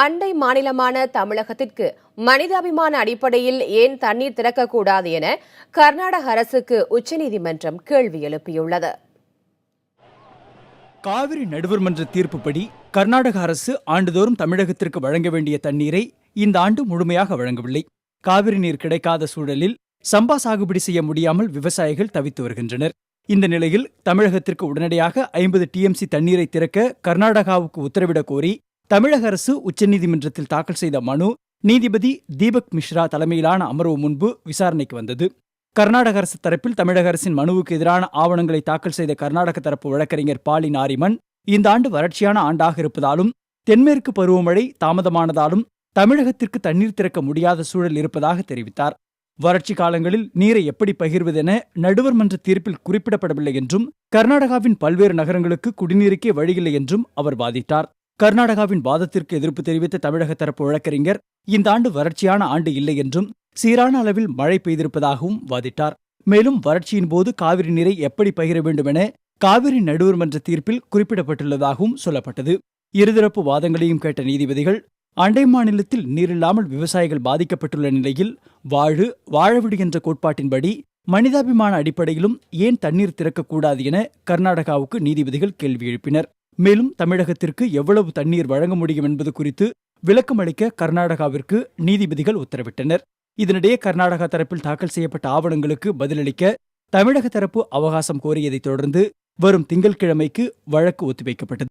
அண்டை மாநிலமான தமிழகத்திற்கு மனிதாபிமான அடிப்படையில் ஏன் தண்ணீர் திறக்கக்கூடாது என கர்நாடக அரசுக்கு உச்சநீதிமன்றம் கேள்வி எழுப்பியுள்ளது. காவிரி நடுவர்மன்ற தீர்ப்புப்படி கர்நாடக அரசு ஆண்டுதோறும் தமிழகத்திற்கு வழங்க வேண்டிய தண்ணீரை இந்த ஆண்டு முழுமையாக வழங்கவில்லை. காவிரி நீர் கிடைக்காத சூழலில் சம்பா சாகுபடி செய்ய முடியாமல் விவசாயிகள் தவித்து வருகின்றனர். இந்த நிலையில் தமிழகத்திற்கு உடனடியாக 50 TMC தண்ணீரை திறக்க கர்நாடகாவுக்கு உத்தரவிடக் கோரி தமிழக அரசு உச்சநீதிமன்றத்தில் தாக்கல் செய்த மனு நீதிபதி தீபக் மிஸ்ரா தலைமையிலான அமர்வு முன்பு விசாரணைக்கு வந்தது. கர்நாடக அரசு தரப்பில் தமிழக அரசின் மனுவுக்கு எதிரான ஆவணங்களை தாக்கல் செய்த கர்நாடக தரப்பு வழக்கறிஞர் பாலி நாரிமன், இந்த ஆண்டு வறட்சியான ஆண்டாக இருப்பதாலும் தென்மேற்கு பருவமழை தாமதமானதாலும் தமிழகத்திற்கு தண்ணீர் திறக்க முடியாத சூழல் இருப்பதாக தெரிவித்தார். வறட்சி காலங்களில் நீரை எப்படி பகிர்வதென நடுவர் மன்ற தீர்ப்பில் குறிப்பிடப்படவில்லை என்றும் கர்நாடகாவின் பல்வேறு நகரங்களுக்கு குடிநீருக்கே வழியில்லை என்றும் அவர் வாதிட்டார். கர்நாடகாவின் வாதத்திற்கு எதிர்ப்பு தெரிவித்த தமிழக தரப்பு வழக்கறிஞர் இந்த ஆண்டு வறட்சியான ஆண்டு இல்லை என்றும் சீரான அளவில் மழை பெய்திருப்பதாகவும் வாதிட்டார். மேலும் வறட்சியின் போது காவிரி நீரை எப்படி பகிர வேண்டும் என காவிரி நடுவர் மன்ற தீர்ப்பில் குறிப்பிடப்பட்டுள்ளதாகவும் சொல்லப்பட்டது. இருதரப்பு வாதங்களையும் கேட்ட நீதிபதிகள், அண்டை மாநிலத்தில் நீரில்லாமல் விவசாயிகள் பாதிக்கப்பட்டுள்ள நிலையில் வாழவிடு என்ற கோட்பாட்டின்படி மனிதாபிமான அடிப்படையிலும் ஏன் தண்ணீர் திறக்கக்கூடாது என கர்நாடகாவுக்கு நீதிபதிகள் கேள்வி எழுப்பினர். மேலும் தமிழகத்திற்கு எவ்வளவு தண்ணீர் வழங்க முடியும் என்பது குறித்து விளக்கம் அளிக்க கர்நாடகாவிற்கு நீதிபதிகள் உத்தரவிட்டனர். இதனிடையே கர்நாடகா தரப்பில் தாக்கல் செய்யப்பட்ட ஆவணங்களுக்கு பதிலளிக்க தமிழக தரப்பு அவகாசம் கோரியதைத் தொடர்ந்து வரும் திங்கட்கிழமைக்கு வழக்கு ஒத்திவைக்கப்பட்டது.